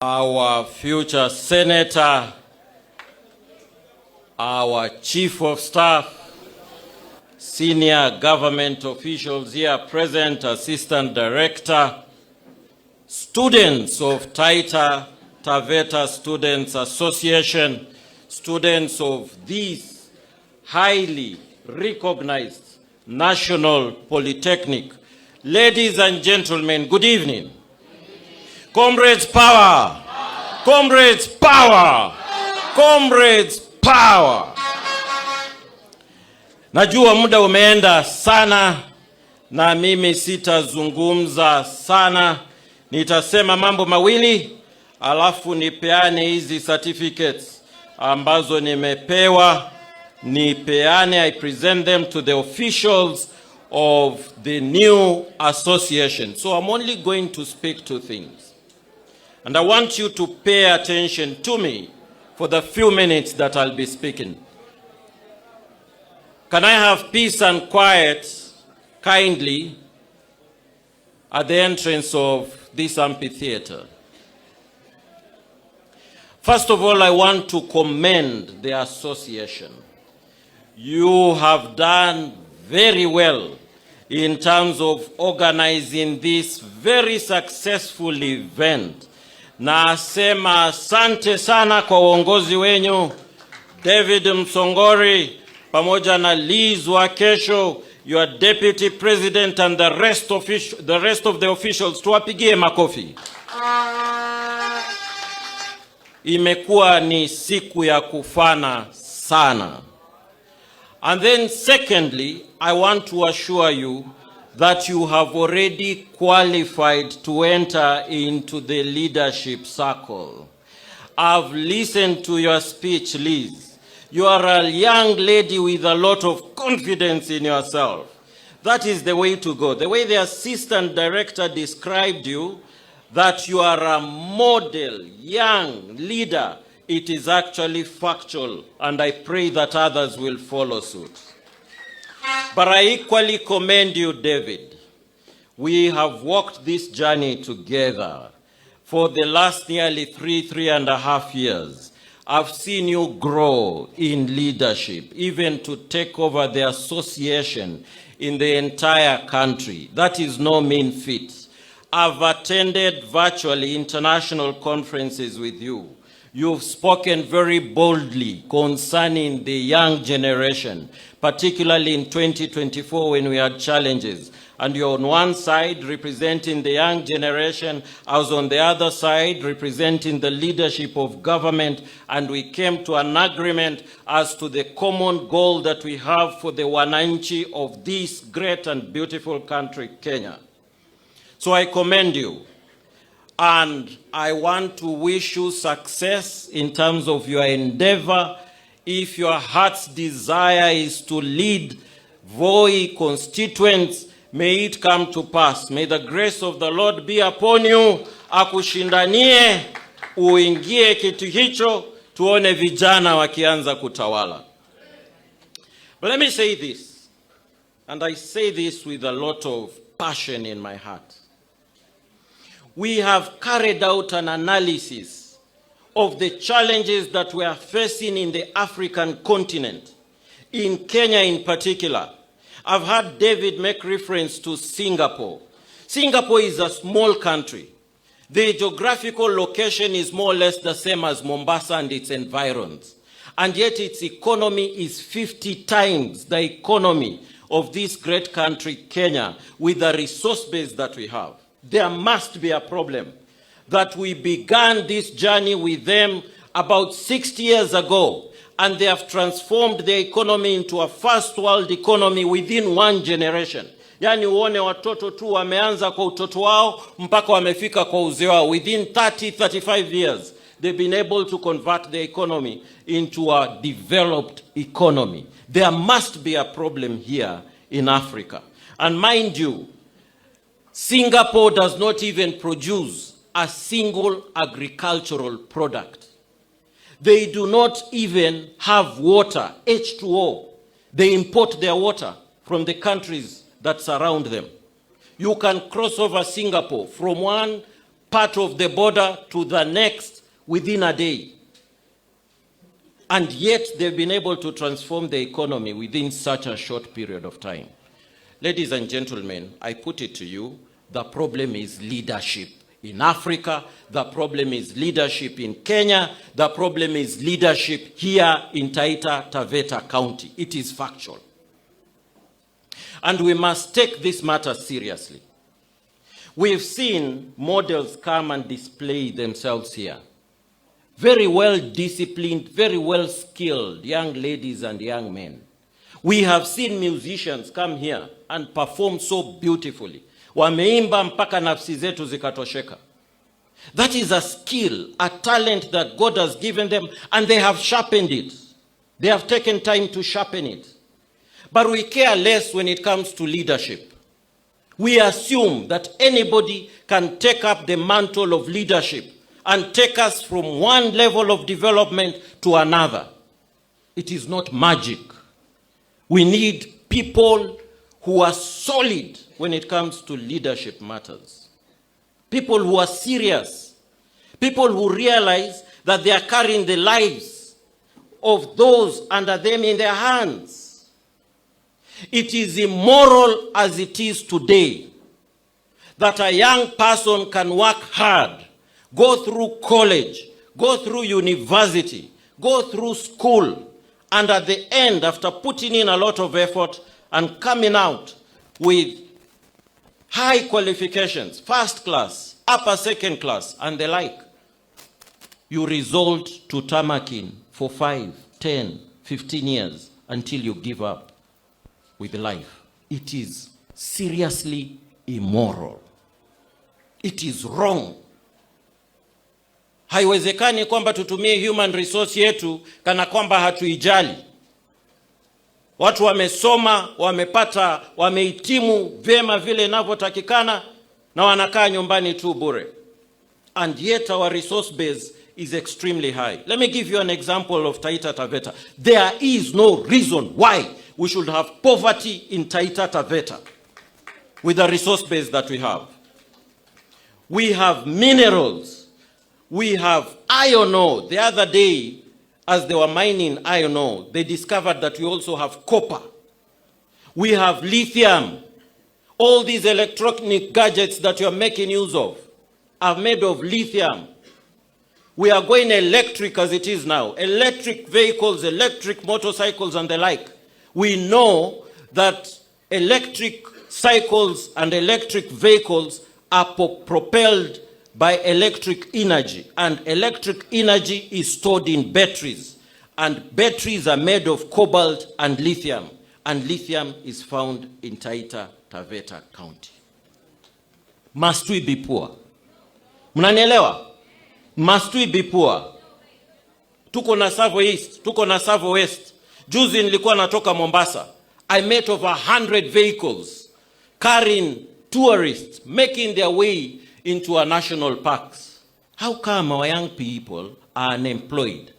our future senator, our chief of staff, senior government officials here present, assistant director, students of Taita Taveta Students Association, students of this highly recognized national polytechnic. Ladies and gentlemen, good evening. Comrades, power! Comrades, power! Comrades, power! Najua muda umeenda sana na mimi sitazungumza sana. Nitasema mambo mawili alafu nipeane hizi certificates ambazo nimepewa. Nipeane, I present them to the officials of the new association. So I'm only going to speak two things. And I want you to pay attention to me for the few minutes that I'll be speaking. Can I have peace and quiet kindly at the entrance of this amphitheater? First of all, I want to commend the association. You have done very well in terms of organizing this very successful event. Nasema asante sana kwa uongozi wenyu, David Msongori, pamoja na Liz Wakesho, your deputy president, and the rest of the officials. Tuwapigie makofi. Imekuwa ni siku ya kufana sana. And then secondly, I want to assure you that you have already qualified to enter into the leadership circle. I've listened to your speech, Liz. You are a young lady with a lot of confidence in yourself. That is the way to go. The way the assistant director described you, that you are a model young leader, it is actually factual, and I pray that others will follow suit. But I equally commend you, David. We have walked this journey together for the last nearly three and a half years. I've seen you grow in leadership, even to take over the association in the entire country. That is no mean feat. I've attended virtually international conferences with you. You've spoken very boldly concerning the young generation, particularly in 2024 when we had challenges. And you're on one side representing the young generation, I was on the other side representing the leadership of government, and we came to an agreement as to the common goal that we have for the wananchi of this great and beautiful country, Kenya. So I commend you. And I want to wish you success in terms of your endeavor. If your heart's desire is to lead Voi constituents, may it come to pass. May the grace of the Lord be upon you. Akushindanie, uingie kitu hicho, tuone vijana wakianza kutawala. But let me say this, and I say this with a lot of passion in my heart. We have carried out an analysis of the challenges that we are facing in the African continent, in Kenya in particular. I've heard David make reference to Singapore. Singapore is a small country. The geographical location is more or less the same as Mombasa and its environs. And yet its economy is 50 times the economy of this great country, Kenya, with the resource base that we have. There must be a problem that we began this journey with them about 60 years ago, and they have transformed their economy into a first world economy within one generation. Yani uone watoto tu wameanza kwa utoto wao mpaka wamefika kwa uzee wao. Within 35 years, they've been able to convert the economy into a developed economy. There must be a problem here in Africa. And mind you, Singapore does not even produce a single agricultural product. They do not even have water, H2O. They import their water from the countries that surround them. You can cross over Singapore from one part of the border to the next within a day. And yet they've been able to transform the economy within such a short period of time. Ladies and gentlemen, I put it to you, the problem is leadership. In Africa, the problem is leadership in Kenya, the problem is leadership here in Taita Taveta County. It is factual. And we must take this matter seriously. We've seen models come and display themselves here. Very well disciplined, very well skilled young ladies and young men. We have seen musicians come here and perform so beautifully. Wameimba mpaka nafsi zetu zikatosheka. That is a skill, a talent that God has given them, and they have sharpened it. They have taken time to sharpen it. But we care less when it comes to leadership. We assume that anybody can take up the mantle of leadership and take us from one level of development to another. It is not magic. We need people who are solid when it comes to leadership matters. People who are serious. People who realize that they are carrying the lives of those under them in their hands. It is immoral as it is today that a young person can work hard, go through college, go through university, go through school, and at the end, after putting in a lot of effort and coming out with high qualifications, first class, upper second class, and the like, you resort to tamakin for 5, 10, 15 years until you give up with life. It is seriously immoral. It is wrong. Haiwezekani kwamba tutumie human resource yetu kana kwamba hatuijali. Watu wamesoma, wamepata, wamehitimu vyema vile inavyotakikana na wanakaa nyumbani tu bure. And yet our resource base is extremely high. Let me give you an example of Taita Taveta. There is no reason why we should have poverty in Taita Taveta with the resource base that we have. We have minerals. We have iron ore. The other day, as they were mining iron ore, they discovered that we also have copper. We have lithium. All these electronic gadgets that you are making use of are made of lithium. We are going electric as it is now. Electric vehicles, electric motorcycles, and the like. We know that electric cycles and electric vehicles are propelled by electric energy, and electric energy is stored in batteries, and batteries are made of cobalt and lithium is found in Taita Taveta County. Must we be poor? Mnanielewa? Must we be poor? Tuko na Savo East, tuko na Savo West. Juzi nilikuwa natoka Mombasa. I met over 100 vehicles carrying tourists making their way into our national parks. How come our young people are unemployed?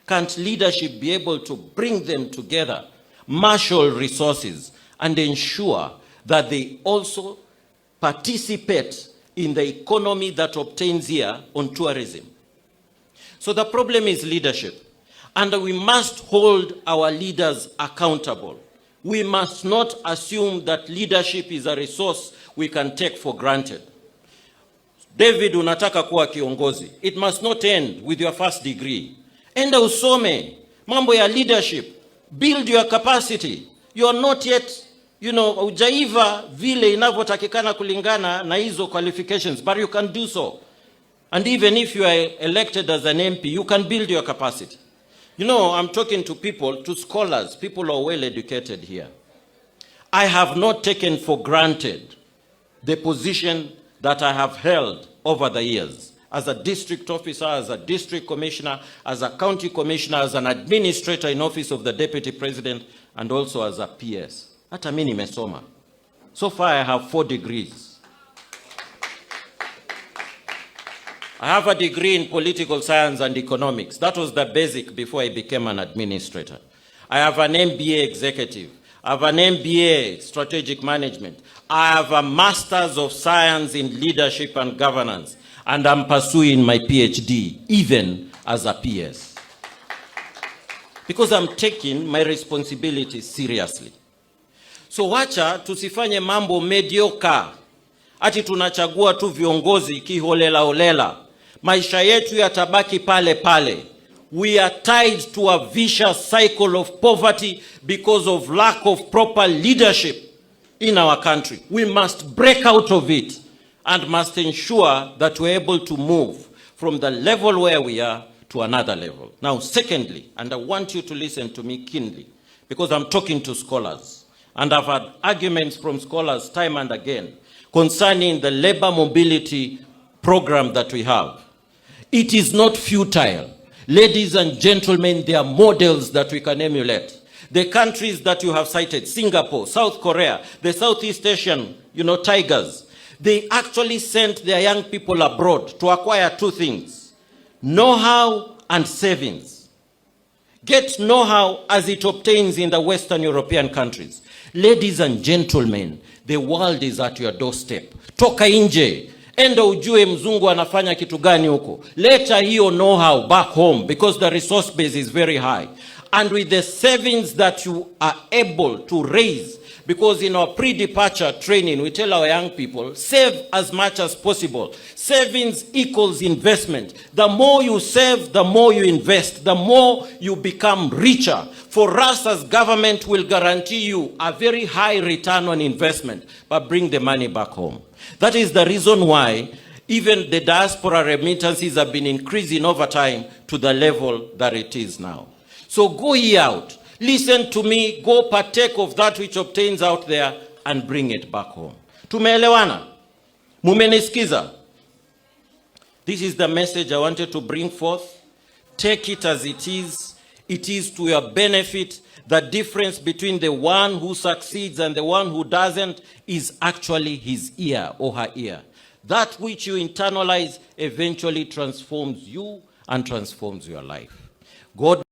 Can't leadership be able to bring them together, marshal resources, and ensure that they also participate in the economy that obtains here on tourism? So the problem is leadership. And we must hold our leaders accountable. We must not assume that leadership is a resource we can take for granted. David, unataka kuwa kiongozi. It must not end with your first degree. Enda usome mambo ya leadership. Build your capacity. You are not yet, ujaiva vile inavyotakikana kulingana na hizo qualifications, but you can do so. And even if you are elected as an MP, you can build your capacity. I'm talking to people, to scholars, people who are well educated here. I have not taken for granted the position that I have held over the years as a district officer, as a district commissioner, as a county commissioner, as an administrator in office of the deputy president, and also as a PS. Hata mimi nimesoma. So far I have 4 degrees. I have a degree in political science and economics. That was the basic before I became an administrator. I have an MBA executive. I have an MBA strategic management. I have a master's of science in leadership and governance. and I'm pursuing my PhD, even as a PS. Because I'm taking my responsibility seriously. So wacha tusifanye mambo mediocre. Ati tunachagua tu viongozi kiholela holela. Maisha yetu yatabaki pale pale. We are tied to a vicious cycle of poverty because of lack of proper leadership in our country. We must break out of it and must ensure that we're able to move from the level where we are to another level. Now, secondly, and I want you to listen to me keenly, because I'm talking to scholars, and I've had arguments from scholars time and again concerning the labor mobility program that we have. It is not futile. Ladies and gentlemen, they are models that we can emulate. The countries that you have cited, Singapore, South Korea, the Southeast Asian, tigers, they actually sent their young people abroad to acquire two things: know-how and savings. Get know-how as it obtains in the Western European countries. Ladies and gentlemen, the world is at your doorstep. Toka nje. Enda ujue mzungu anafanya kitu gani huko. Leta hiyo know-how back home, because the resource base is very high. And with the savings that you are able to raise, because in our pre-departure training, we tell our young people, save as much as possible. Savings equals investment. The more you save, the more you invest, the more you become richer. For us as government will guarantee you a very high return on investment, but bring the money back home. That is the reason why even the diaspora remittances have been increasing over time to the level that it is now. So go ye out, listen to me, go partake of that which obtains out there and bring it back home. Tumeelewana? Mumenisikiza? This is the message I wanted to bring forth. Take it as it is. It is to your benefit. The difference between the one who succeeds and the one who doesn't is actually his ear or her ear. That which you internalize eventually transforms you and transforms your life. God